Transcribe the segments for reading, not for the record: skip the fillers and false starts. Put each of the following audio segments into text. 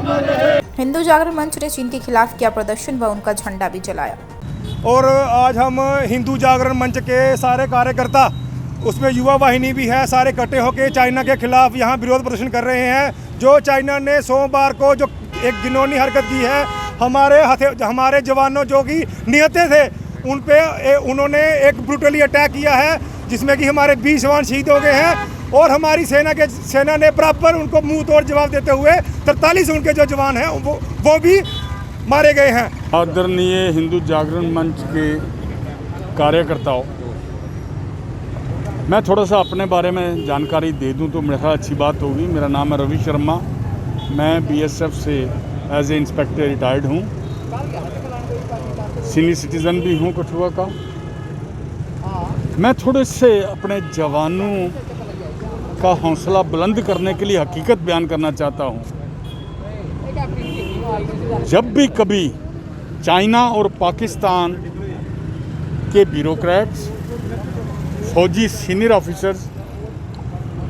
हिंदू जागरण मंच ने चीन के खिलाफ किया प्रदर्शन व उनका झंडा भी जलाया। और आज हम हिंदू जागरण मंच के सारे कार्यकर्ता, उसमें युवा वाहिनी भी है, सारे इकट्ठे होकर चाइना के खिलाफ यहाँ विरोध प्रदर्शन कर रहे हैं। जो चाइना ने सोमवार को जो एक घिनौनी हरकत की है, हमारे जवानों जो कि निहत्थे थे उन पे उन्होंने एक ब्रूटली अटैक किया है, जिसमें कि हमारे 20 जवान शहीद हो गए हैं। और हमारी सेना ने बराबर उनको मुंह तोड़ जवाब देते हुए 43 उनके जो जवान हैं वो भी मारे गए हैं। आदरणीय हिंदू जागरण मंच के कार्यकर्ताओं, मैं थोड़ा सा अपने बारे में जानकारी दे दूं तो मेरा अच्छी बात होगी। मेरा नाम है रवि शर्मा, मैं बीएसएफ से एज ए इंस्पेक्टर रिटायर्ड हूं, सीनियर सिटीज़न भी हूं कठुआ का। मैं थोड़े से अपने जवानों का हौसला बुलंद करने के लिए हकीकत बयान करना चाहता हूं। जब भी कभी चाइना और पाकिस्तान के ब्यूरोक्रेट्स, फौजी सीनियर ऑफिसर्स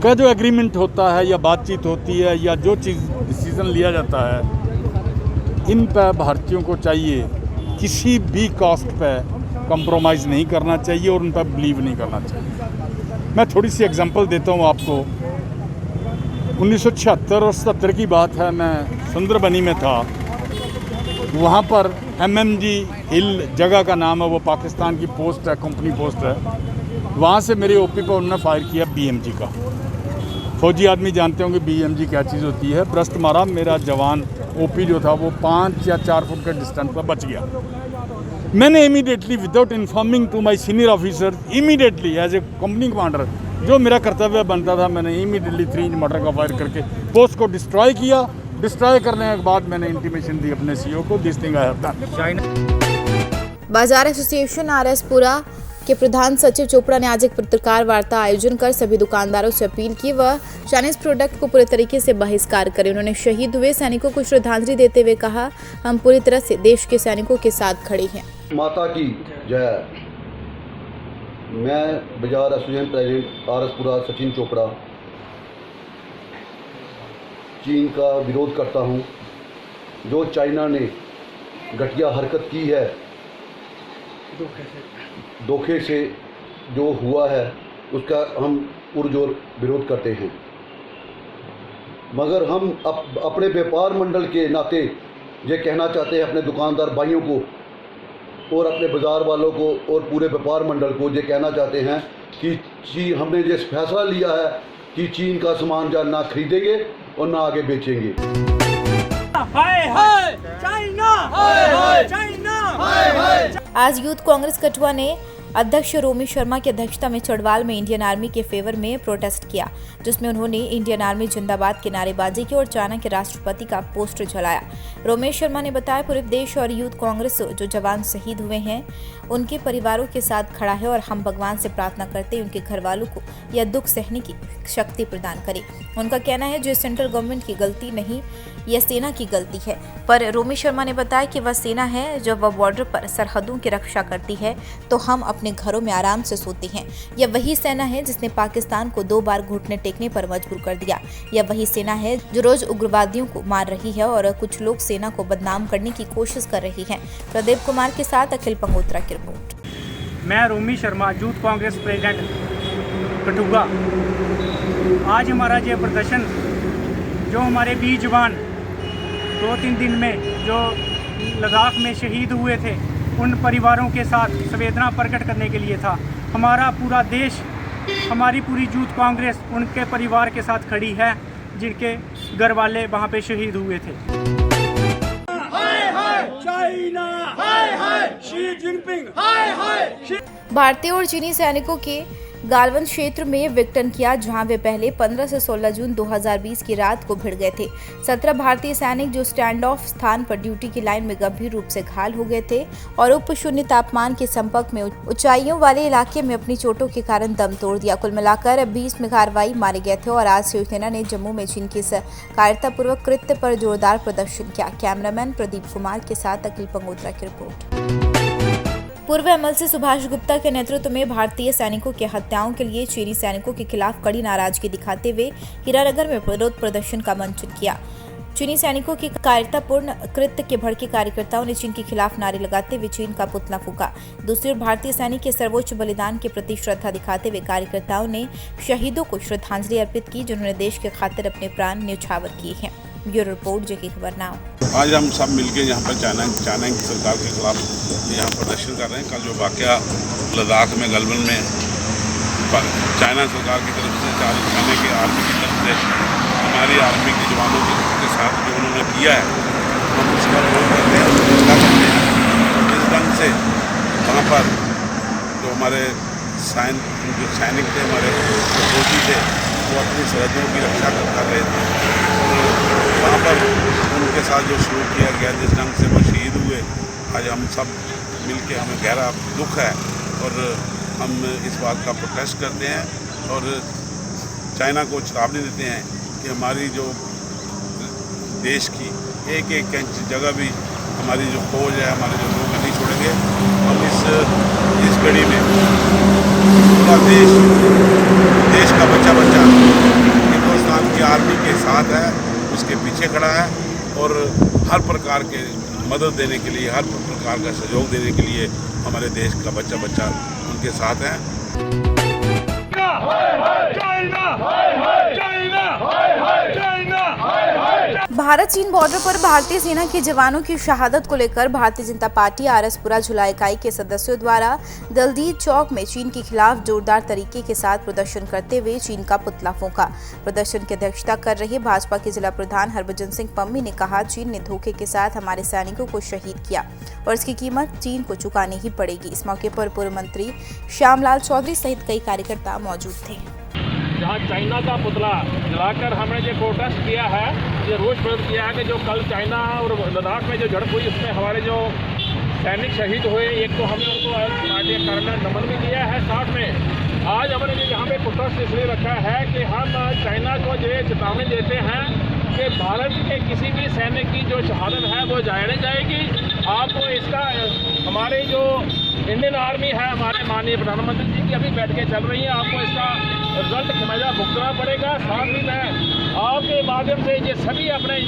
का जो एग्रीमेंट होता है या बातचीत होती है या जो चीज़ डिसीज़न लिया जाता है, इन पर भारतीयों को चाहिए किसी भी कॉस्ट पे कंप्रोमाइज़ नहीं करना चाहिए और उन पर बिलीव नहीं करना चाहिए। मैं थोड़ी सी एग्जांपल देता हूँ आपको। 1976 और 77 की बात है, मैं सुंदरबनी में था। वहाँ पर MMG हिल जगह का नाम है, वो पाकिस्तान की पोस्ट है, कंपनी पोस्ट है। वहाँ से मेरे ओपी पर उन्होंने फायर किया BMG का। फौजी आदमी जानते होंगे BMG क्या चीज़ होती है। ब्रस्ट मारा, मेरा जवान ओपी जो था वो 5 या 4 फुट के डिस्टेंस पर बच गया। मैंने immediately without informing to my senior officer, immediately as a company commander जो मेरा कर्तव्य बनता था, मैंने इमीडिएटली 3 इंच मोटर का फायर करके पोस्ट को डिस्ट्रॉय किया। डिस्ट्रॉय करने के बाद मैंने इंटीमेशन दी अपने CEO को, this thing I have done. बाजार एसोसिएशन RS-पुरा के प्रधान सचिव चोपड़ा ने आज एक पत्रकार वार्ता आयोजन कर सभी दुकानदारों से अपील की वह चाइनीज प्रोडक्ट को पूरे तरीके से बहिष्कार करें। उन्होंने शहीद हुए सैनिकों को श्रद्धांजलि देते हुए कहा, हम पूरी तरह से देश के सैनिकों के साथ खड़े हैं। माता की जय। मैं बाजार एसोसिएशन प्रेसिडेंट RS-पुरा सचिन चोपड़ा चीन का विरोध करता हूं। जो चाइना ने घटिया हरकत की है, धोखे से जो हुआ है, उसका हम पुरजोर विरोध करते हैं। मगर हम अपने व्यापार मंडल के नाते ये कहना चाहते हैं अपने दुकानदार भाइयों को और अपने बाज़ार वालों को और पूरे व्यापार मंडल को ये कहना चाहते हैं कि हमने ये फैसला लिया है कि चीन का सामान जा ना खरीदेंगे और ना आगे बेचेंगे। हाय हाय चाइना, हाय हाय चाइना, हाय हाय। आज यूथ कांग्रेस कठुआ ने अध्यक्ष रोमी शर्मा की अध्यक्षता में चढ़वाल में इंडियन आर्मी के फेवर में प्रोटेस्ट किया, जिसमें उन्होंने इंडियन आर्मी जिंदाबाद की नारेबाजी की और चाइना के राष्ट्रपति का पोस्टर जलाया। रोमेश शर्मा ने बताया, पूरे देश और यूथ कांग्रेस जो जवान शहीद हुए हैं उनके परिवारों के साथ खड़ा है और हम भगवान से प्रार्थना करते हैं उनके घर वालों को यह दुख सहने की शक्ति प्रदान करे। उनका कहना है जो सेंट्रल गवर्नमेंट की गलती नहीं, यह सेना की गलती है। पर रोमी शर्मा ने बताया कि वह सेना है, जब वह बॉर्डर पर सरहदों की रक्षा करती है तो हम अपने घरों में आराम से सोते हैं। यह वही सेना है जिसने पाकिस्तान को 2 बार घुटने टेकने पर मजबूर कर दिया। यह वही सेना है जो रोज उग्रवादियों को मार रही है और कुछ लोग सेना को बदनाम करने की कोशिश कर रही हैं। प्रदीप कुमार के साथ अखिल पंगोत्रा की रिपोर्ट। मैं रोमी शर्मा, यूथ कांग्रेस प्रेसिडेंट कठुआ। आज हमारा ये प्रदर्शन, जो हमारे 20 जवान 2-3 दिन में जो लद्दाख में शहीद हुए थे, उन परिवारों के साथ संवेदना प्रकट करने के लिए था। हमारा पूरा देश, हमारी पूरी यूथ कांग्रेस उनके परिवार के साथ खड़ी है जिनके घर वाले वहाँ पे शहीद हुए थे। हाय हाय चाइना, हाय हाय शी जिनपिंग, हाय हाय। भारतीय और चीनी सैनिकों के गालवन क्षेत्र में विघटन किया, जहां वे पहले 15 से 16 जून 2020 की रात को भिड़ गए थे। 17 भारतीय सैनिक जो स्टैंड ऑफ स्थान पर ड्यूटी की लाइन में गंभीर रूप से घायल हो गए थे और उप शून्य तापमान के संपर्क में ऊंचाइयों वाले इलाके में अपनी चोटों के कारण दम तोड़ दिया। कुल मिलाकर 20 में कार्रवाई मारे गए थे और आज शिवसेना ने जम्मू में चीन के कायरतापूर्वक कृत्य पर जोरदार प्रदर्शन किया। कैमरामैन प्रदीप कुमार के साथ अखिल पंगोत्रा की रिपोर्ट। पूर्व MLC सुभाष गुप्ता के नेतृत्व में भारतीय सैनिकों की हत्याओं के लिए चीनी सैनिकों के खिलाफ कड़ी नाराजगी दिखाते हुए हीरानगर में विरोध प्रदर्शन का मंचन किया। चीनी सैनिकों की कायरतापूर्ण कृत्य के भड़के कार्यकर्ताओं ने चीन के खिलाफ नारे लगाते हुए चीन का पुतला फूंका। दूसरी ओर भारतीय सैनिक के सर्वोच्च बलिदान के प्रति श्रद्धा दिखाते हुए कार्यकर्ताओं ने शहीदों को श्रद्धांजलि अर्पित की, जिन्होंने देश के खातिर अपने प्राण न्यौछावर किए हैं। ब्यूरो रिपोर्ट, जेके खबर नाउ। आज हम सब मिलके यहाँ पर चाइना की सरकार के खिलाफ यहाँ प्रदर्शन कर रहे हैं। कल जो वाक़या लद्दाख में गलवान में चाइना सरकार की तरफ से, चाइना की आर्मी की तरफ से हमारी आर्मी के जवानों के साथ जो उन्होंने किया है, हम उसका विरोध करते हैं, उसका करते हैं। जिस ढंग से वहाँ पर जो हमारे सैनिक थे, हमारे फौजी थे, वो अपनी सरहदों की रक्षा कर रहे थे, और वहाँ पर उनके साथ जो शुरू किया गया, जिस ढंग से वो शहीद हुए, आज हम सब मिलके हमें गहरा दुख है और हम इस बात का प्रोटेस्ट करते हैं और चाइना को चेतावनी देते हैं कि हमारी जो देश की एक एक इंच जगह भी हमारी जो फौज है, हमारे जो लोग नहीं छोड़ेंगे। हम इस घड़ी में पूरा देश का बच्चा हिंदुस्तान की आर्मी के साथ है, उसके पीछे खड़ा है और हर प्रकार के मदद देने के लिए, हर प्रकार का सहयोग देने के लिए हमारे देश का बच्चा उनके साथ है। भारत चीन बॉर्डर पर भारतीय सेना के जवानों की शहादत को लेकर भारतीय जनता पार्टी आरएसपुरा झुला इकाई के सदस्यों द्वारा दलदीद चौक में चीन के खिलाफ जोरदार तरीके के साथ प्रदर्शन करते हुए चीन का पुतला फूंका। प्रदर्शन की अध्यक्षता कर रहे भाजपा के जिला प्रधान हरभजन सिंह पम्मी ने कहा, चीन ने धोखे के साथ हमारे सैनिकों को शहीद किया और इसकी कीमत चीन को चुकानी ही पड़ेगी। इस मौके पर पूर्व मंत्री श्यामलाल चौधरी सहित कई कार्यकर्ता मौजूद थे। जहाँ चाइना का पुतला जलाकर हमने जो प्रोटेस्ट किया है, ये रोष प्रकट किया है कि जो कल चाइना और लद्दाख में जो झड़प हुई, उसमें हमारे जो सैनिक शहीद हुए, एक तो हमने उनको भारतीय कार्यालय नमन भी किया है। साथ में आज हमने जो यहाँ पे प्रोटेस्ट इसलिए रखा है कि हम चाइना को जो चेतावनी देते हैं कि भारत के किसी भी सैनिक की जो शहादत है वो जाया नहीं जाएगी। आपको इसका हमारे जो इंडियन आर्मी है, हमारे माननीय प्रधानमंत्री जी की अभी बैठ के चल रही है, आपको इसका रिजल्ट खमियाजा भुगतना पड़ेगा। साथ ही में आपके माध्यम से ये सभी अपने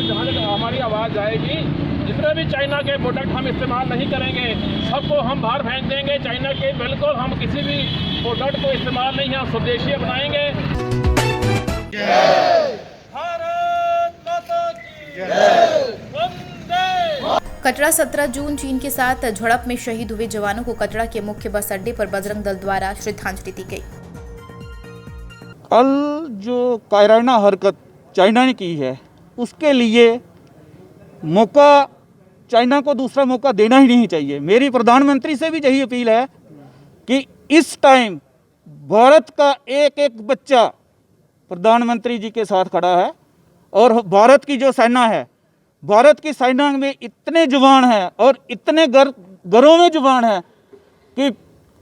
जहाँ हमारी आवाज़ जाएगी, जितने भी चाइना के प्रोडक्ट हम इस्तेमाल नहीं करेंगे, सबको हम बाहर फेंक देंगे। चाइना के बिल्कुल हम किसी भी प्रोडक्ट को इस्तेमाल नहीं, हम स्वदेशी अपनाएंगे। कटरा 17 जून चीन के साथ झड़प में शहीद हुए जवानों को कटरा के मुख्य बस अड्डे पर बजरंग दल द्वारा श्रद्धांजलि दी गई। कल जो कायराना हरकत चाइना ने की है, उसके लिए मौका चाइना को दूसरा मौका देना ही नहीं चाहिए। मेरी प्रधानमंत्री से भी यही अपील है कि इस टाइम भारत का एक एक बच्चा प्रधानमंत्री जी के साथ खड़ा है और भारत की जो सेना है, भारत की सेना में इतने जवान हैं और इतने घरों में जवान हैं कि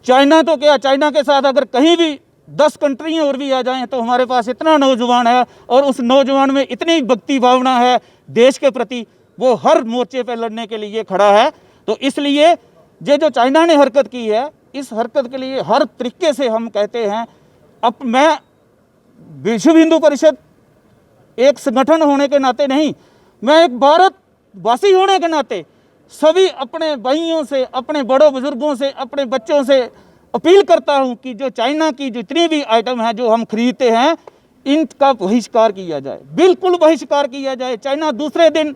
चाइना तो क्या, चाइना के साथ अगर कहीं भी 10 कंट्री और भी आ जाएं तो हमारे पास इतना नौजवान है और उस नौजवान में इतनी भक्ति भावना है देश के प्रति, वो हर मोर्चे पे लड़ने के लिए खड़ा है। तो इसलिए ये जो चाइना ने हरकत की है, इस हरकत के लिए हर तरीके से हम कहते हैं, अब मैं विश्व हिंदू परिषद एक संगठन होने के नाते नहीं, मैं एक भारतवासी होने के नाते सभी अपने भाइयों से, अपने बड़ों बुजुर्गों से, अपने बच्चों से अपील करता हूं कि जो चाइना की जितनी भी आइटम है जो हम खरीदते हैं, इनका बहिष्कार किया जाए, बिल्कुल बहिष्कार किया जाए। चाइना दूसरे दिन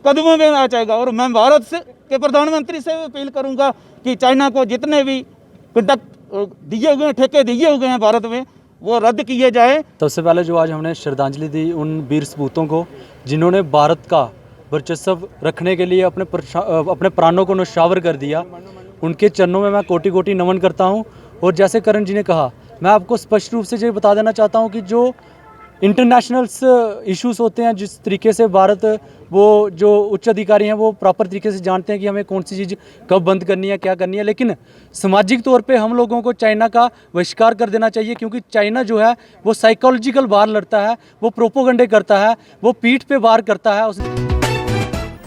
कदमों में आ जाएगा और मैं भारत के प्रधानमंत्री से अपील करूंगा कि चाइना को जितने भी कंडक्ट दिए हुए हैं, ठेके दिए हुए हैं भारत में, वो रद्द किए जाए। सबसे पहले जो आज हमने श्रद्धांजलि दी उन वीर सपूतों को जिन्होंने भारत का वर्चस्व रखने के लिए अपने प्राणों को न्यौछावर कर दिया, उनके चरणों में मैं कोटि कोटि नमन करता हूं। और जैसे करण जी ने कहा, मैं आपको स्पष्ट रूप से ये बता देना चाहता हूं कि जो इंटरनेशनल इश्यूज होते हैं, जिस तरीके से भारत, वो जो उच्च अधिकारी हैं वो प्रॉपर तरीके से जानते हैं कि हमें कौन सी चीज़ कब बंद करनी है, क्या करनी है, लेकिन सामाजिक तौर पे हम लोगों को चाइना का बहिष्कार कर देना चाहिए, क्योंकि चाइना जो है वो साइकोलॉजिकल वार लड़ता है, वो प्रोपोगंडे करता है, वो पीठ पे वार करता है।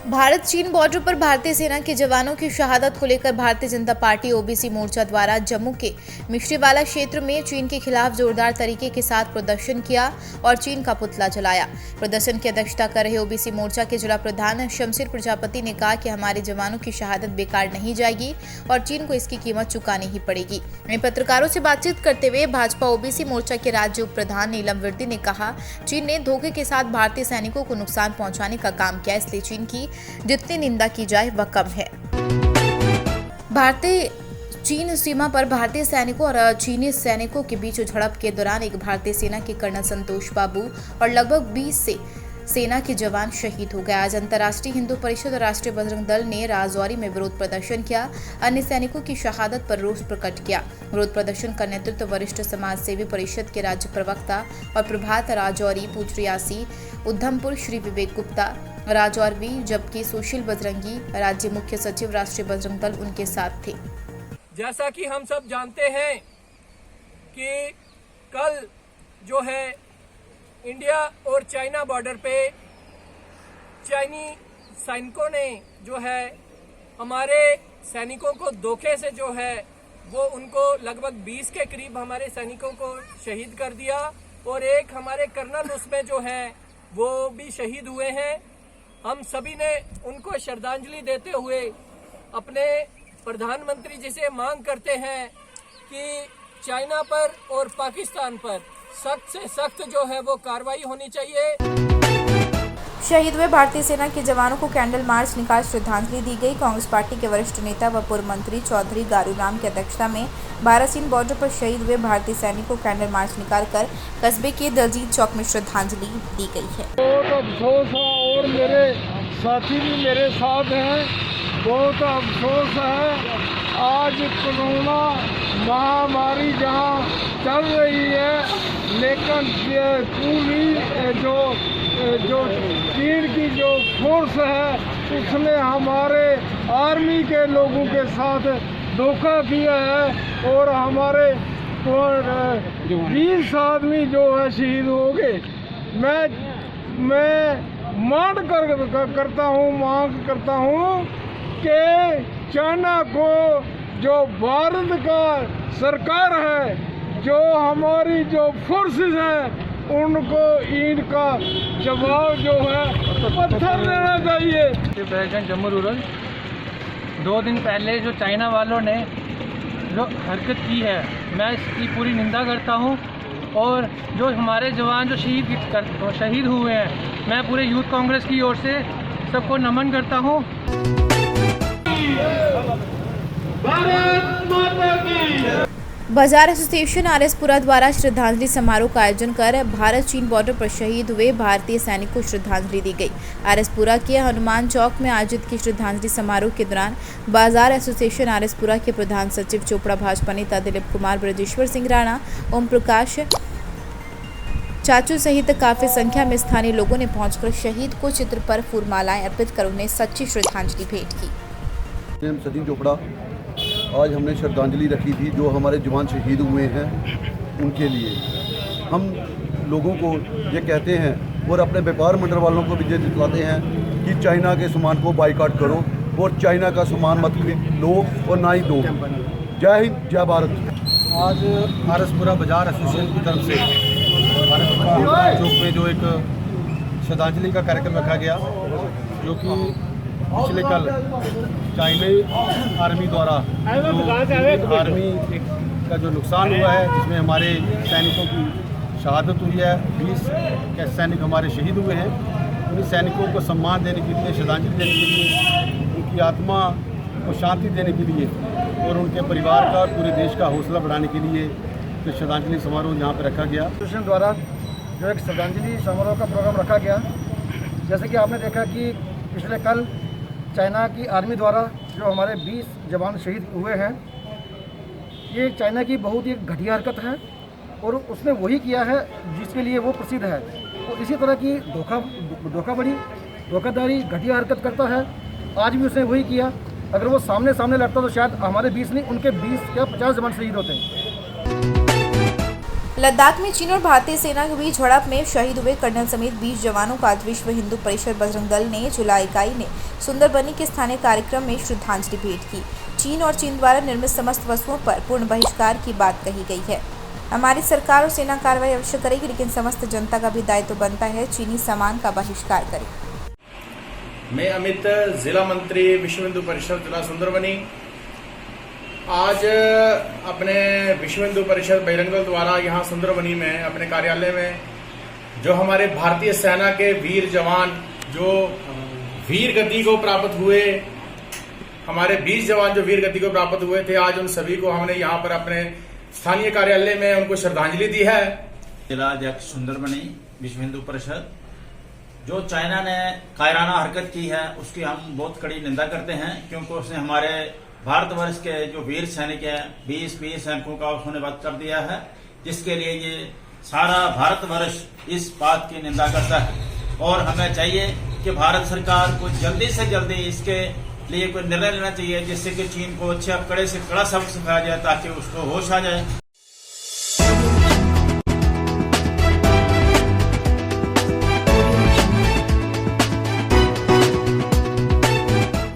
भारत चीन बॉर्डर पर भारतीय सेना के जवानों की शहादत को लेकर भारतीय जनता पार्टी ओबीसी मोर्चा द्वारा जम्मू के मिश्रीवाला क्षेत्र में चीन के खिलाफ जोरदार तरीके के साथ प्रदर्शन किया और चीन का पुतला जलाया। प्रदर्शन की अध्यक्षता कर रहे ओबीसी मोर्चा के जिला प्रधान शमशेर प्रजापति ने कहा कि हमारे जवानों की शहादत बेकार नहीं जाएगी और चीन को इसकी कीमत चुकानी ही पड़ेगी। वहीं पत्रकारों से बातचीत करते हुए भाजपा ओबीसी मोर्चा के राज्य उप प्रधान नीलम विर्दी ने कहा, चीन ने धोखे के साथ भारतीय सैनिकों को नुकसान पहुंचाने का काम किया, इसलिए चीन की जितनी निंदा की जाए वह कम है। भारतीय चीन सीमा पर भारतीय सैनिकों और चीनी सैनिकों के बीच झड़प के दौरान एक भारतीय सेना के कर्नल संतोष बाबू और लगभग 20 से सेना के जवान शहीद हो गए। आज अंतर्राष्ट्रीय हिंदू परिषद और राष्ट्रीय बजरंग दल ने राजौरी में विरोध प्रदर्शन किया, अन्य सैनिकों की शहादत पर रोष प्रकट किया। विरोध प्रदर्शन का नेतृत्व वरिष्ठ समाज सेवी परिषद के राज्य प्रवक्ता और प्रभात राजौरी, पूज रियासी, उधमपुर श्री विवेक गुप्ता, राजौरी, जबकि सुशील बजरंगी, राज्य मुख्य सचिव राष्ट्रीय बजरंग दल उनके साथ थे। जैसा कि हम सब जानते हैं कि कल जो है इंडिया और चाइना बॉर्डर पे चाइनी सैनिकों ने जो है हमारे सैनिकों को धोखे से जो है वो उनको लगभग 20 के करीब हमारे सैनिकों को शहीद कर दिया और एक हमारे कर्नल उसमें जो है वो भी शहीद हुए हैं। हम सभी ने उनको श्रद्धांजलि देते हुए अपने प्रधानमंत्री जी से मांग करते हैं कि चाइना पर और पाकिस्तान पर सख्त से सख्त जो है वो कार्रवाई होनी चाहिए। शहीद हुए भारतीय सेना के जवानों को कैंडल मार्च निकाल श्रद्धांजलि दी गई। कांग्रेस पार्टी के वरिष्ठ नेता व पूर्व मंत्री चौधरी गारूराम की अध्यक्षता में भारत चीन बॉर्डर पर शहीद हुए भारतीय सैनिकों को कैंडल मार्च निकालकर कस्बे के दलजीत चौक में श्रद्धांजलि दी गई है। बहुत अफसोस है और मेरे साथी भी मेरे साथ हैं। बहुत अफसोस है, आज कोरोना महामारी जहाँ चल रही है, लेकिन पूरी जो चीन की जो फोर्स है उसने हमारे आर्मी के लोगों के साथ धोखा किया है और हमारे 20 आदमी जो है शहीद हो गए। मैं मांग करता हूँ कि चाइना को जो भारत का सरकार है, जो हमारी जो फोर्सेस हैं, उनको इनका जवाब जो है पत्थर देना चाहिए। प्रेसिडेंट जम्मू रूरल 2 दिन पहले जो चाइना वालों ने जो हरकत की है, मैं इसकी पूरी निंदा करता हूं और जो हमारे जवान जो शहीद हुए हैं, मैं पूरे यूथ कांग्रेस की ओर से सबको नमन करता हूं। बाजार एसोसिएशन आरएसपुरा द्वारा श्रद्धांजलि समारोह का आयोजन कर भारत चीन बॉर्डर पर शहीद हुए भारतीय सैनिकों को श्रद्धांजलि दी गई। आरएसपुरा के हनुमान चौक में आयोजित की श्रद्धांजलि समारोह के दौरान बाजार एसोसिएशन आरएसपुरा के प्रधान सचिव चोपड़ा, भाजपा नेता दिलीप कुमार, ब्रजेश्वर सिंह राणा, ओम प्रकाश चाचू सहित काफी संख्या में स्थानीय लोगों ने पहुंचकर शहीद को चित्र पर फूलमालाएं अर्पित कर उन्हें सच्ची श्रद्धांजलि भेंट की। सचिव चोपड़ा, आज हमने श्रद्धांजलि रखी थी जो हमारे जवान शहीद हुए हैं उनके लिए। हम लोगों को ये कहते हैं और अपने व्यापार मंडल वालों को भी ये दिखलाते हैं कि चाइना के सामान को बाइकाट करो और चाइना का सामान मत लो और ना ही दो। जय हिंद, जय भारत। आज आरएसपुरा बाजार एसोसिएशन की तरफ से आरएसपुरा चौक में जो एक श्रद्धांजलि का कार्यक्रम रखा गया, जो कि पिछले कल चाइनीज आर्मी द्वारा आर्मी का जो नुकसान हुआ है, जिसमें हमारे सैनिकों की शहादत हुई है, 20 के सैनिक हमारे शहीद हुए हैं। उन सैनिकों को सम्मान देने के लिए, श्रद्धांजलि देने के लिए, उनकी आत्मा को शांति देने के लिए और उनके परिवार का और पूरे देश का हौसला बढ़ाने के लिए जो श्रद्धांजलि समारोह यहाँ पर रखा गया। एसोसिएशन द्वारा जो एक श्रद्धांजलि समारोह का प्रोग्राम रखा गया, जैसे कि आपने देखा कि पिछले कल चाइना की आर्मी द्वारा जो हमारे 20 जवान शहीद हुए हैं, ये चाइना की बहुत ही घटिया हरकत है और उसने वही किया है जिसके लिए वो प्रसिद्ध है। तो इसी तरह की धोखाधड़ी, घटिया हरकत करता है। आज भी उसने वही किया। अगर वो सामने लड़ता तो शायद हमारे 20 नहीं, उनके 20 या 50 जवान शहीद होते हैं। लद्दाख में चीन और भारतीय सेना के बीच झड़प में शहीद हुए कर्नल समेत 20 जवानों का आज विश्व हिंदू परिषद बजरंग दल ने जिला इकाई ने सुंदरबनी के स्थानीय कार्यक्रम में श्रद्धांजलि भेंट की। चीन और चीन द्वारा निर्मित समस्त वस्तुओं पर पूर्ण बहिष्कार की बात कही गई है। हमारी सरकार और सेना कार्रवाई अवश्य करेगी, लेकिन समस्त जनता का भी दायित्व बनता है चीनी सामान का बहिष्कार करे। मैं अमित, जिला मंत्री विश्व हिंदू परिषद जिला सुंदरबनी, आज अपने विश्व हिंदू परिषद बजरंग दल द्वारा यहाँ सुंदरबनी में अपने कार्यालय में जो हमारे भारतीय सेना के वीर जवान जो वीर गति को प्राप्त हुए, हमारे 20 जवान जो वीर गति को प्राप्त हुए थे, आज उन सभी को हमने यहाँ पर अपने स्थानीय कार्यालय में उनको श्रद्धांजलि दी है। जिला अध्यक्ष सुंदरबनी विश्व हिंदू परिषद, जो चाइना ने कायराना हरकत की है उसकी हम बहुत कड़ी निंदा करते हैं, क्योंकि उसने हमारे भारतवर्ष के जो वीर सैनिक हैं 20 सैनिकों का उसने वध कर दिया है, जिसके लिए ये सारा भारतवर्ष इस बात की निंदा करता है। और हमें चाहिए कि भारत सरकार को जल्दी से जल्दी इसके लिए कोई निर्णय लेना चाहिए, जिससे कि चीन को अच्छे कड़े से कड़ा सबक सिखाया जाए ताकि उसको होश आ जाए।